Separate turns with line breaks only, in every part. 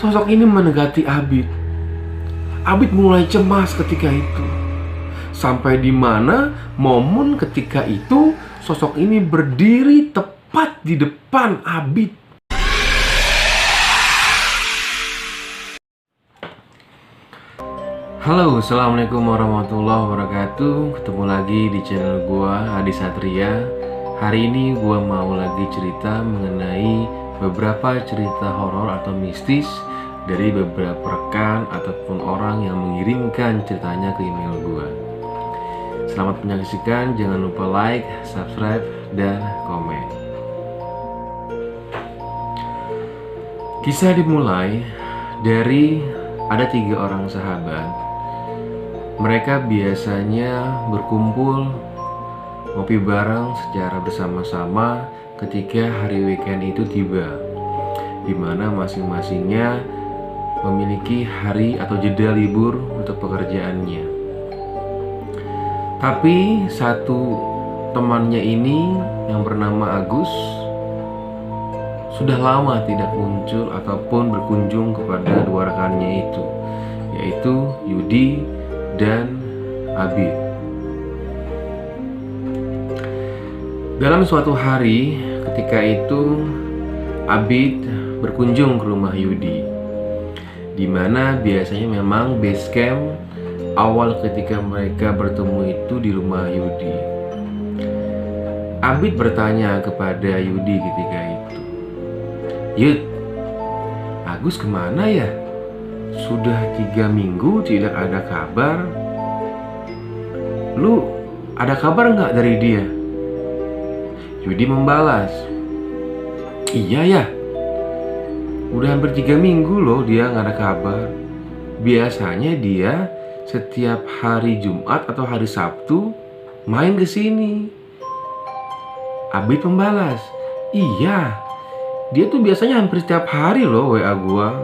Sosok ini mendekati Abid. Abid mulai cemas ketika itu. Sampai di mana momen ketika itu sosok ini berdiri tepat di depan Abid. Halo, assalamualaikum warahmatullahi wabarakatuh. Ketemu lagi di channel gua, Adi Satria. Hari ini gua mau lagi cerita mengenai beberapa cerita horor atau mistis dari beberapa rekan ataupun orang yang mengirimkan ceritanya ke email gua. Selamat menyaksikan, jangan lupa like, subscribe, dan komen. Kisah dimulai dari ada 3 orang sahabat. Mereka biasanya berkumpul ngopi bareng secara bersama-sama ketika hari weekend itu tiba, di mana masing-masingnya memiliki hari atau jeda libur untuk pekerjaannya. Tapi satu temannya ini yang bernama Agus sudah lama tidak muncul ataupun berkunjung kepada 2 rekannya itu, yaitu Yudi dan Abid. Dalam suatu hari ketika itu Abid berkunjung ke rumah Yudi, di mana biasanya memang base camp awal ketika mereka bertemu itu di rumah Yudi. Abid bertanya kepada Yudi ketika itu, "Yud, Agus kemana ya? Sudah 3 minggu tidak ada kabar. Lu ada kabar nggak dari dia?" Yudi membalas, "Iya ya, udah hampir 3 minggu loh dia nggak ada kabar. Biasanya dia setiap hari Jumat atau hari Sabtu main ke sini." Abid membalas, "Iya, dia tuh biasanya hampir setiap hari loh WA gua.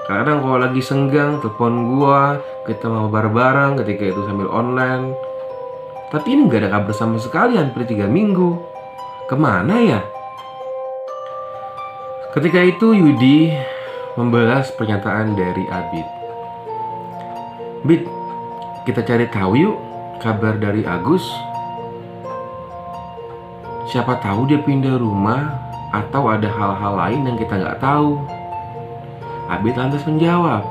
Kadang kalau lagi senggang telepon gua, kita mau bareng ketika itu sambil online. Tapi ini gak ada kabar sama sekali hampir 3 minggu. Kemana ya?" Ketika itu Yudi membalas pernyataan dari Abid. "Bid, kita cari tahu yuk kabar dari Agus. Siapa tahu dia pindah rumah atau ada hal-hal lain yang kita nggak tahu." Abid lantas menjawab,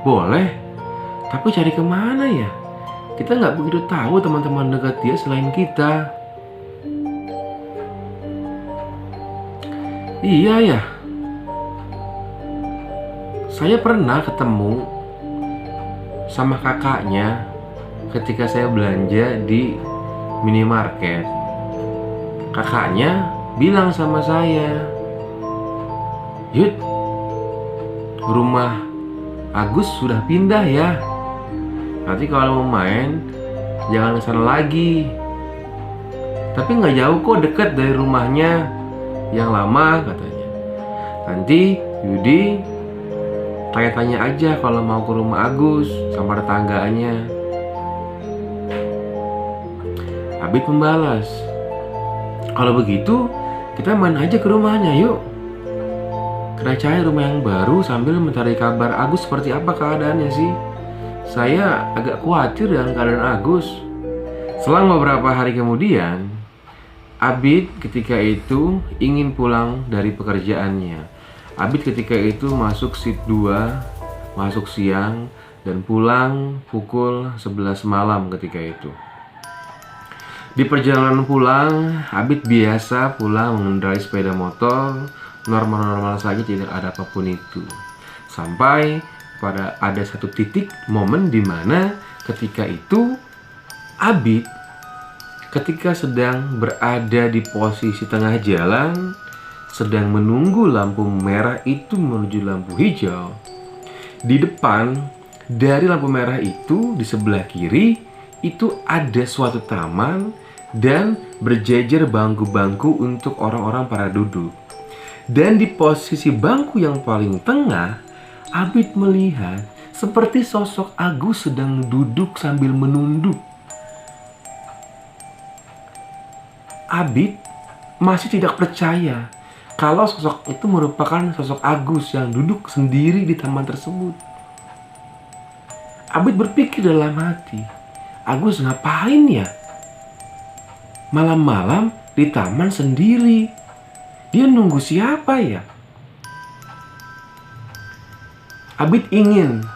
"Boleh, tapi cari kemana ya? Kita nggak begitu tahu teman-teman dekat dia selain kita." "Iya ya, saya pernah ketemu sama kakaknya ketika saya belanja di minimarket. Kakaknya bilang sama saya, 'Yud, rumah Agus sudah pindah ya. Nanti kalau mau main jangan kesana lagi. Tapi nggak jauh kok, dekat dari rumahnya yang lama,' katanya. Nanti Yudi tanya-tanya aja kalau mau ke rumah Agus sama tetangganya." Abid membalas, "Kalau begitu kita main aja ke rumahnya yuk. Kita cari rumah yang baru sambil mencari kabar Agus seperti apa keadaannya sih. Saya agak khawatir dengan keadaan Agus." Selang beberapa hari kemudian, Abid ketika itu ingin pulang dari pekerjaannya. Abid ketika itu masuk shift 2, masuk siang dan pulang pukul 11 malam ketika itu. Di perjalanan pulang, Abid biasa pulang mengendarai sepeda motor, normal-normal saja, tidak ada apapun itu. Sampai pada ada satu titik momen di mana ketika itu Abid ketika sedang berada di posisi tengah jalan, sedang menunggu lampu merah itu menuju lampu hijau. Di depan dari lampu merah itu, di sebelah kiri itu ada suatu taman dan berjejer bangku-bangku untuk orang-orang para duduk. Dan di posisi bangku yang paling tengah, Abid melihat seperti sosok Agus sedang duduk sambil menunduk. Abid masih tidak percaya kalau sosok itu merupakan sosok Agus yang duduk sendiri di taman tersebut. Abid berpikir dalam hati, Agus ngapain ya? Malam-malam di taman sendiri. Dia nunggu siapa ya? Abid ingin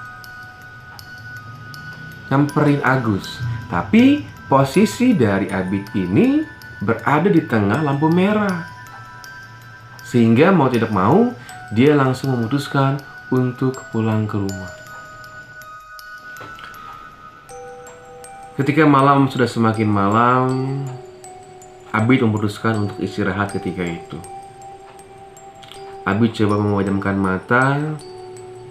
nyamperin Agus, tapi posisi dari Abid ini berada di tengah lampu merah. Sehingga mau tidak mau, dia langsung memutuskan untuk pulang ke rumah. Ketika malam sudah semakin malam, Abid memutuskan untuk istirahat ketika itu. Abid coba memejamkan mata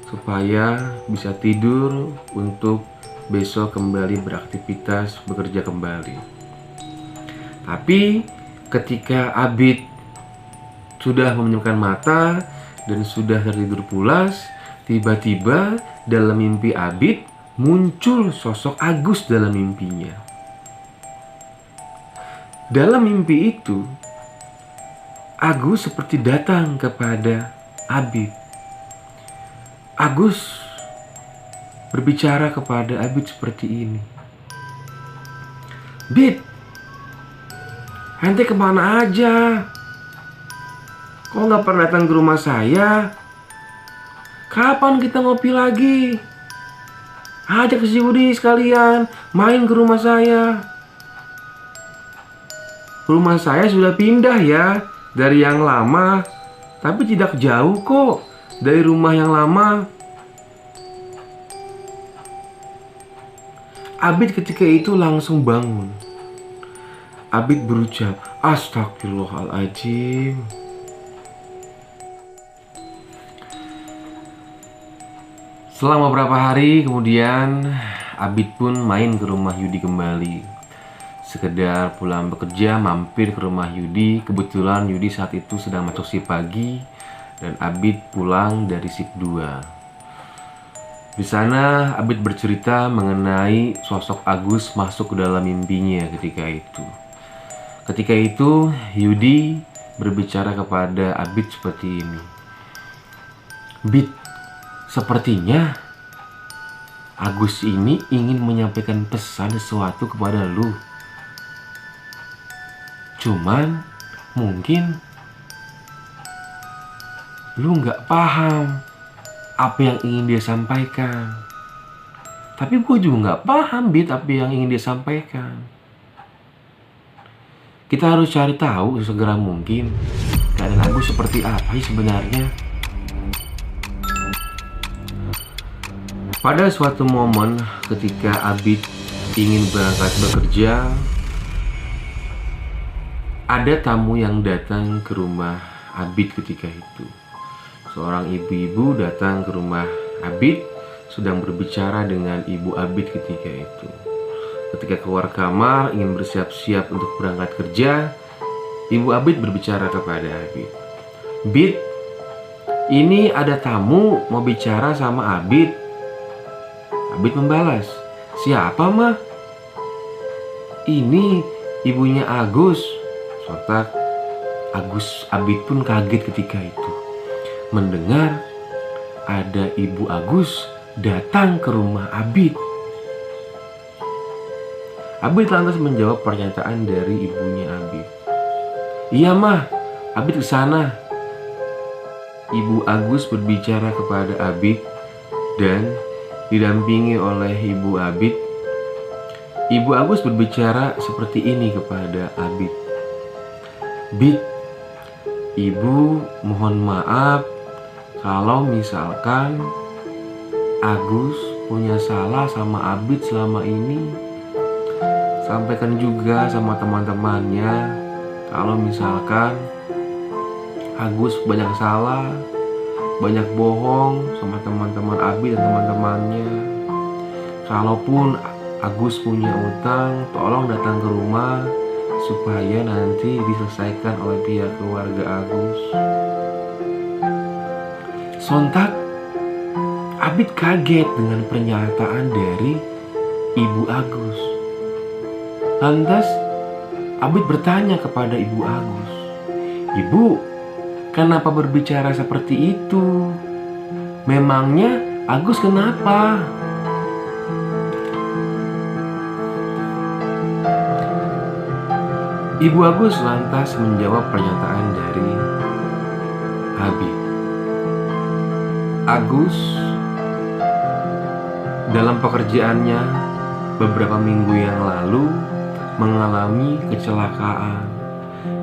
supaya bisa tidur untuk besok kembali beraktivitas, bekerja kembali. Tapi ketika Abid sudah memejamkan mata dan sudah tertidur pulas, tiba-tiba dalam mimpi Abid muncul sosok Agus dalam mimpinya. Dalam mimpi itu, Agus seperti datang kepada Abid. Agus berbicara kepada Abid seperti ini. "Bid, ente kemana aja? Kok nggak pernah datang ke rumah saya? Kapan kita ngopi lagi? Ajak si Budi sekalian main ke rumah saya. Rumah saya sudah pindah ya dari yang lama, tapi tidak jauh kok dari rumah yang lama." Abid ketika itu langsung bangun. Abid berucap, "Astagfirullahaladzim." Selama beberapa hari kemudian, Abid pun main ke rumah Yudi kembali. Sekedar pulang bekerja, mampir ke rumah Yudi. Kebetulan Yudi saat itu sedang masuk shift pagi dan Abid pulang dari shift 2. Di sana Abid bercerita mengenai sosok Agus masuk ke dalam mimpinya ketika itu. Ketika itu Yudi berbicara kepada Abid seperti ini. "Bid, sepertinya Agus ini ingin menyampaikan pesan sesuatu kepada lu. Cuman mungkin lu nggak paham apa yang ingin dia sampaikan. Tapi gue juga nggak paham, Bid, apa yang ingin dia sampaikan. Kita harus cari tahu segera mungkin keadaan Agus seperti apa sih sebenarnya." Pada suatu momen ketika Abid ingin berangkat bekerja, ada tamu yang datang ke rumah Abid ketika itu. Seorang ibu-ibu datang ke rumah Abid, sedang berbicara dengan ibu Abid ketika itu. Ketika keluar kamar ingin bersiap-siap untuk berangkat kerja, ibu Abid berbicara kepada Abid. "Bid, ini ada tamu mau bicara sama Abid." Abid membalas, "Siapa, mah?" "Ini ibunya Agus." Sontak Abid pun kaget ketika itu mendengar ada ibu Agus datang ke rumah Abid. Abid lantas menjawab pernyataan dari ibunya Abid. "Iya, mah, Abid kesana." Ibu Agus berbicara kepada Abid dan didampingi oleh ibu Abid. Ibu Agus berbicara seperti ini kepada Abid. "Bid, ibu mohon maaf kalau misalkan Agus punya salah sama Abid selama ini. Sampaikan juga sama teman-temannya kalau misalkan Agus banyak salah, banyak bohong sama teman-teman Abid dan teman-temannya. Kalaupun Agus punya utang, tolong datang ke rumah supaya nanti diselesaikan oleh pihak keluarga Agus." Sontak Abid kaget dengan pernyataan dari ibu Agus. Lantas Abid bertanya kepada ibu Agus, "Ibu, Kenapa berbicara seperti itu? Memangnya Agus kenapa? Ibu Agus lantas menjawab pernyataan dari Habib. Agus dalam pekerjaannya beberapa minggu yang lalu mengalami kecelakaan,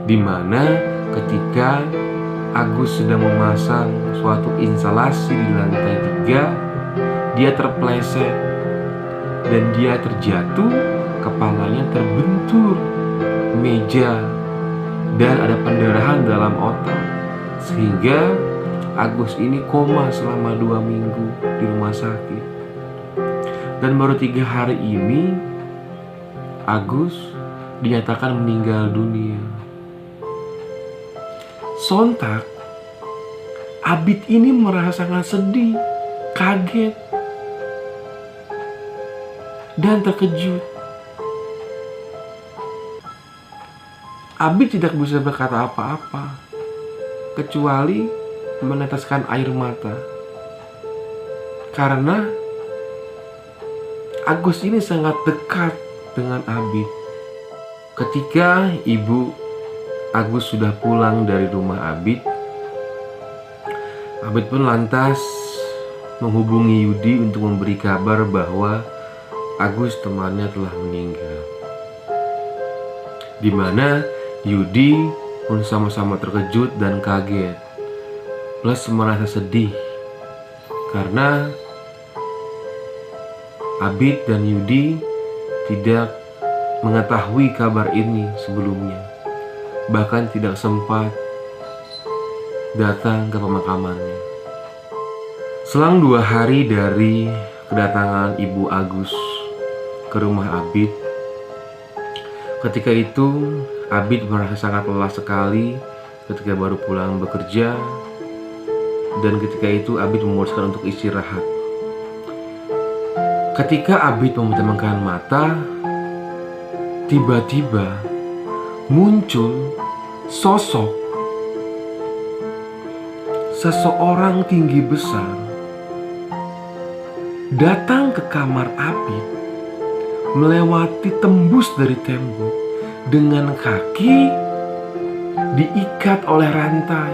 di mana ketika Agus sedang memasang suatu instalasi di lantai 3, dia terpeleset dan dia terjatuh, kepalanya terbentur meja dan ada pendarahan dalam otak, sehingga Agus ini koma selama 2 minggu di rumah sakit. Dan baru 3 hari ini Agus dinyatakan meninggal dunia. Sontak Abid ini merasa sangat sedih, kaget, dan terkejut. Abid tidak bisa berkata apa-apa kecuali meneteskan air mata, karena Agus ini sangat dekat dengan Abid. Ketika ibu Agus sudah pulang dari rumah Abid pun lantas menghubungi Yudi untuk memberi kabar bahwa Agus temannya telah meninggal. Di mana Yudi pun sama-sama terkejut dan kaget, plus merasa sedih karena Abid dan Yudi tidak mengetahui kabar ini sebelumnya, bahkan tidak sempat datang ke pemakamannya. Selang 2 hari dari kedatangan ibu Agus ke rumah Abid, ketika itu Abid merasa sangat lelah sekali ketika baru pulang bekerja, dan ketika itu Abid memutuskan untuk istirahat. Ketika Abid memejamkan mata, tiba-tiba muncul sosok seseorang tinggi besar datang ke kamar Abid, melewati tembus dari tembok dengan kaki diikat oleh rantai,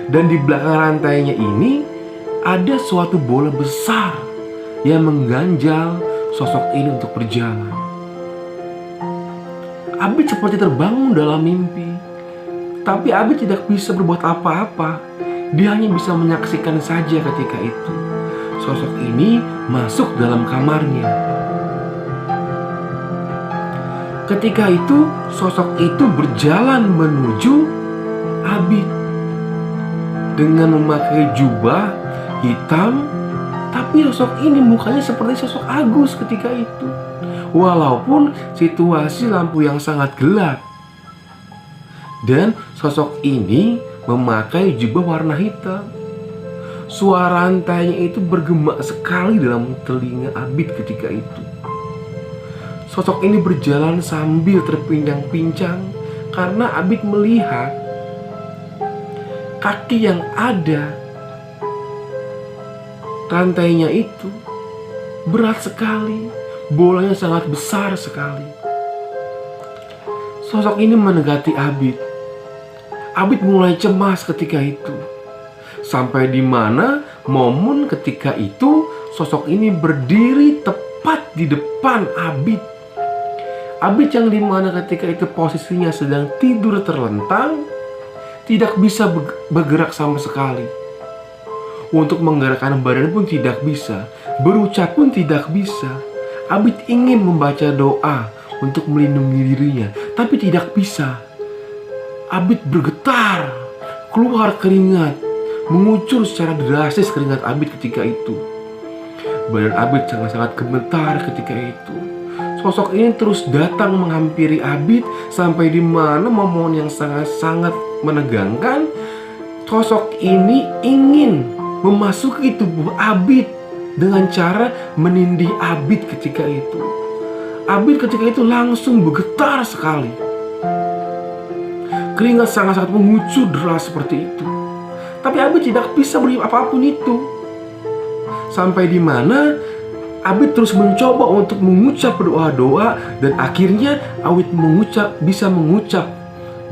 dan di belakang rantainya ini ada suatu bola besar yang mengganjal sosok ini untuk berjalan. Abid seperti terbangun dalam mimpi, tapi Abid tidak bisa berbuat apa-apa. Dia hanya bisa menyaksikan saja ketika itu sosok ini masuk dalam kamarnya. Ketika itu sosok itu berjalan menuju Abid dengan memakai jubah hitam, tapi sosok ini mukanya seperti sosok Agus ketika itu, walaupun situasi lampu yang sangat gelap. Dan sosok ini memakai jubah warna hitam. Suara rantainya itu bergema sekali dalam telinga Abid ketika itu. Sosok ini berjalan sambil terpincang-pincang karena Abid melihat kaki yang ada rantainya itu berat sekali, bolanya sangat besar sekali. Sosok ini mendekati Abid. Abid mulai cemas ketika itu, sampai di mana momen ketika itu sosok ini berdiri tepat di depan Abid. Abid yang dimana ketika itu posisinya sedang tidur terlentang, tidak bisa bergerak sama sekali. Untuk menggerakkan badan pun tidak bisa, berucap pun tidak bisa. Abid ingin membaca doa untuk melindungi dirinya, tapi tidak bisa. Abid bergetar, keluar keringat, mengucur secara drastis keringat Abid ketika itu. Badan Abid sangat-sangat gemetar ketika itu. Sosok ini terus datang menghampiri Abid sampai di mana momen yang sangat-sangat menegangkan. Sosok ini ingin memasuki tubuh Abid dengan cara menindih Abid ketika itu. Abid ketika itu langsung bergetar sekali. Keringat sangat-sangat mengucur deras seperti itu. Tapi Abid tidak bisa beli apapun itu. Sampai di mana Abid terus mencoba untuk mengucap doa-doa, dan akhirnya Abid bisa mengucap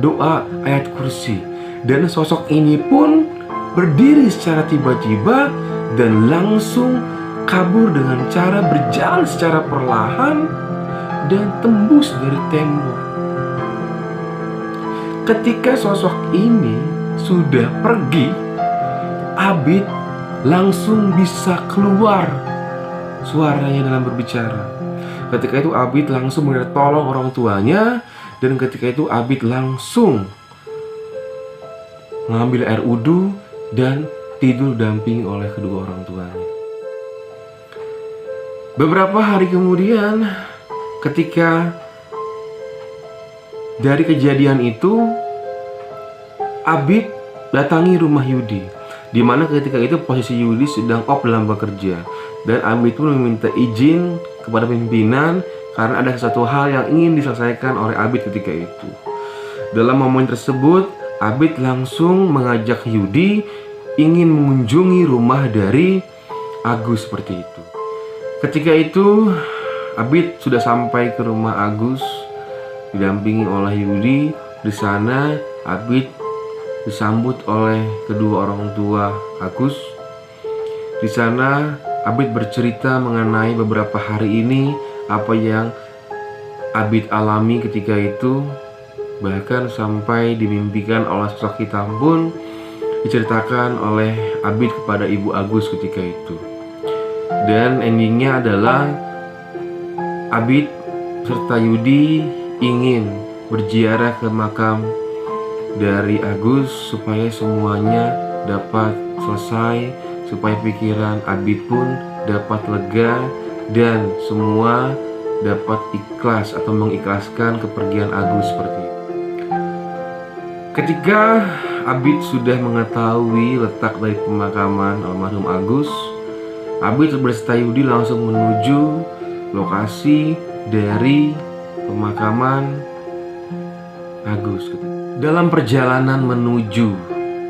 doa ayat kursi. Dan sosok ini pun berdiri secara tiba-tiba dan langsung kabur dengan cara berjalan secara perlahan dan tembus dari tembok. Ketika sosok ini sudah pergi, Abid langsung bisa keluar suaranya dalam berbicara. Ketika itu Abid langsung minta tolong orang tuanya, dan ketika itu Abid langsung mengambil air wudhu dan tidur dampingi oleh kedua orang tuanya. Beberapa hari kemudian, ketika dari kejadian itu, Abid datangi rumah Yudi, di mana ketika itu posisi Yudi sedang off dalam bekerja, dan Abid pun meminta izin kepada pimpinan karena ada sesuatu hal yang ingin diselesaikan oleh Abid ketika itu. Dalam momen tersebut, Abid langsung mengajak Yudi ingin mengunjungi rumah dari Agus seperti itu. Ketika itu, Abid sudah sampai ke rumah Agus didampingi oleh Yudi. Di sana Abid disambut oleh kedua orang tua Agus. Di sana Abid bercerita mengenai beberapa hari ini, apa yang Abid alami ketika itu. Bahkan sampai dimimpikan oleh sosok hitam pun diceritakan oleh Abid kepada Ibu Agus ketika itu. Dan endingnya adalah Abid serta Yudi ingin berziarah ke makam dari Agus supaya semuanya dapat selesai, supaya pikiran Abid pun dapat lega dan semua dapat ikhlas atau mengikhlaskan kepergian Agus seperti itu. Ketika Abid sudah mengetahui letak dari pemakaman almarhum Agus, Abid berserta Yudi langsung menuju lokasi dari pemakaman Agus. Dalam perjalanan menuju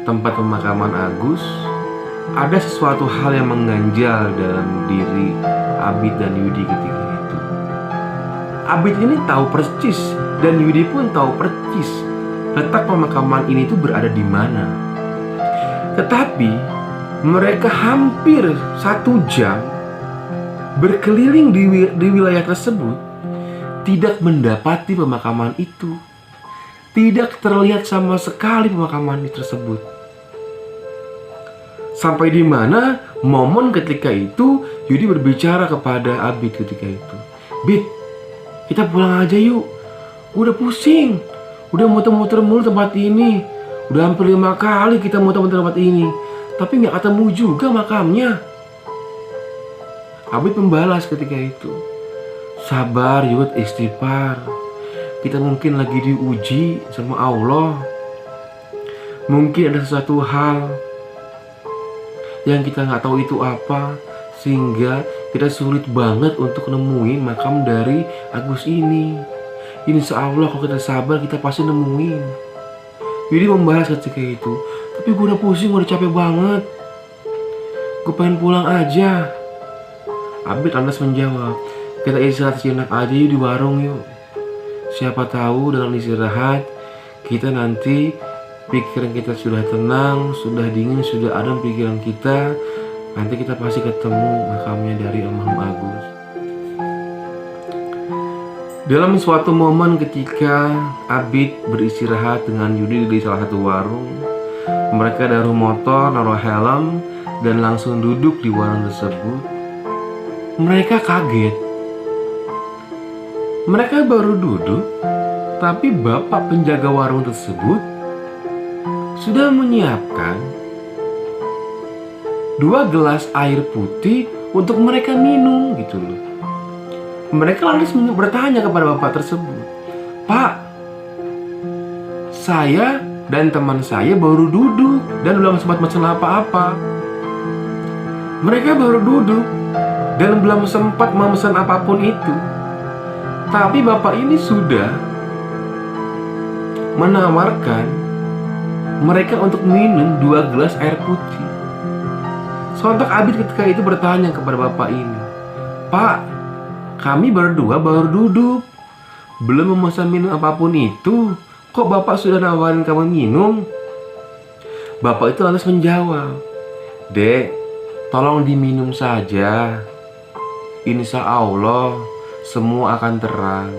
tempat pemakaman Agus, ada sesuatu hal yang mengganjal dalam diri Abid dan Yudi ketika itu. Abid ini tahu persis dan Yudi pun tahu persis letak pemakaman ini tuh berada di mana. Tetapi mereka hampir 1 jam berkeliling di wilayah tersebut, tidak mendapati pemakaman itu. Tidak terlihat sama sekali pemakaman tersebut. Sampai di mana momen ketika itu Yudi berbicara kepada Abid ketika itu. Bid, kita pulang aja yuk. Udah pusing. Udah muter-muter mulu tempat ini. Udah hampir 5 kali kita muter-muter tempat ini, tapi gak ketemu juga makamnya. Abid membalas ketika itu, sabar Yud, istighfar. Kita mungkin lagi diuji sama Allah. Mungkin ada sesuatu hal yang kita gak tahu itu apa, sehingga kita sulit banget untuk nemuin makam dari Agus ini. Insya Allah kalau kita sabar, kita pasti nemuin. Yudi membahas ketika itu, tapi gue udah pusing, gue udah capek banget. Gue pengen pulang aja. Abid lantas menjawab, kita istirahat sejenak aja yuk di warung yuk. Siapa tahu dengan istirahat kita nanti pikiran kita sudah tenang, sudah dingin, sudah adem pikiran kita. Nanti kita pasti ketemu makamnya dari almarhum Agus. Dalam suatu momen ketika Abid beristirahat dengan Yudi di salah satu warung, mereka naruh motor, naruh helm, dan langsung duduk di warung tersebut. Mereka kaget. Mereka baru duduk, tapi bapak penjaga warung tersebut sudah menyiapkan 2 gelas air putih untuk mereka minum gitu loh. Mereka langsung bertanya kepada bapak tersebut, Pak, saya dan teman saya baru duduk dan belum sempat pesan apa-apa. Mereka baru duduk dan belum sempat memesan apapun itu. Tapi bapak ini sudah menawarkan mereka untuk minum 2 gelas air putih. Sontak Abid ketika itu bertanya kepada bapak ini, "Pak, kami berdua baru duduk, belum memesan minum apapun itu. Kok bapak sudah nawarin kamu minum?" Bapak itu lantas menjawab, "Dek, tolong diminum saja. Insya Allah semua akan terang.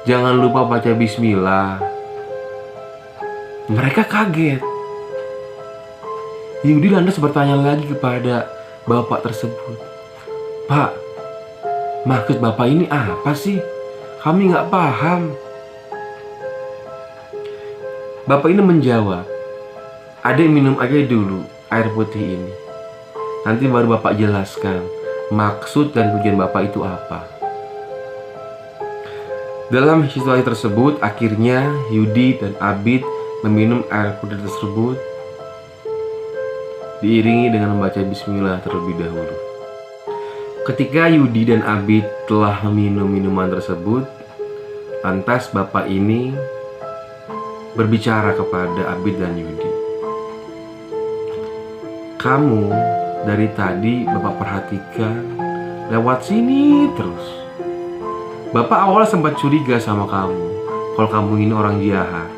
Jangan lupa baca bismillah." Mereka kaget. Yudi lantas bertanya lagi kepada bapak tersebut, "Pak, maksud bapak ini apa sih? Kami nggak paham." Bapak ini menjawab, "Adek minum aja dulu air putih ini. Nanti baru bapak jelaskan maksud dan tujuan bapak itu apa." Dalam situasi tersebut, akhirnya Yudi dan Abid meminum air putih tersebut diiringi dengan membaca bismillah terlebih dahulu. Ketika Yudi dan Abid telah meminum minuman tersebut, lantas bapak ini berbicara kepada Abid dan Yudi, "Kamu dari tadi bapak perhatikan lewat sini terus. Bapak awalnya sempat curiga sama kamu kalau kamu ini orang jahat.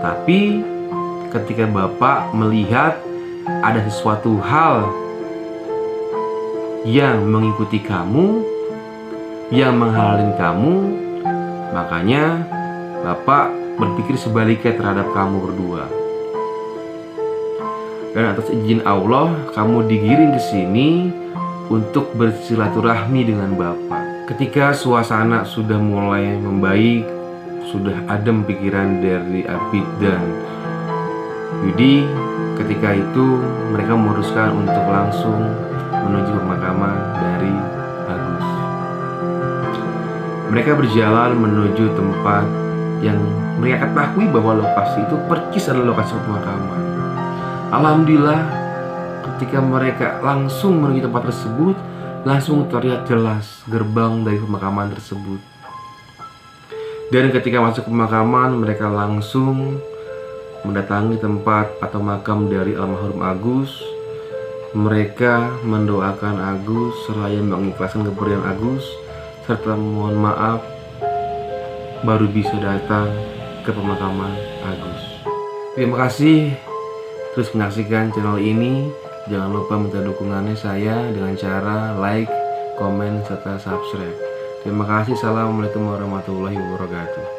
Tapi ketika bapak melihat ada sesuatu hal yang mengikuti kamu, yang menghalalin kamu, makanya bapak berpikir sebaliknya terhadap kamu berdua. Dan atas izin Allah, kamu digiring ke sini untuk bersilaturahmi dengan bapak." Ketika suasana sudah mulai membaik, sudah adem pikiran dari Abid dan Yudi, ketika itu mereka memutuskan untuk langsung menuju pemakaman dari Agus. Mereka berjalan menuju tempat yang mereka ketahui bahwa lokasi itu percis adalah lokasi pemakaman. Alhamdulillah, ketika mereka langsung menuju tempat tersebut, langsung terlihat jelas gerbang dari pemakaman tersebut. Dan ketika masuk pemakaman, mereka langsung mendatangi tempat atau makam dari almarhum Agus. Mereka mendoakan Agus seraya mengikhlaskan kepergian Agus, serta mohon maaf baru bisa datang ke pemakaman Agus. Terima kasih terus menyaksikan channel ini. Jangan lupa minta dukungannya saya dengan cara like, komen, serta subscribe. Terima kasih. Assalamualaikum warahmatullahi wabarakatuh.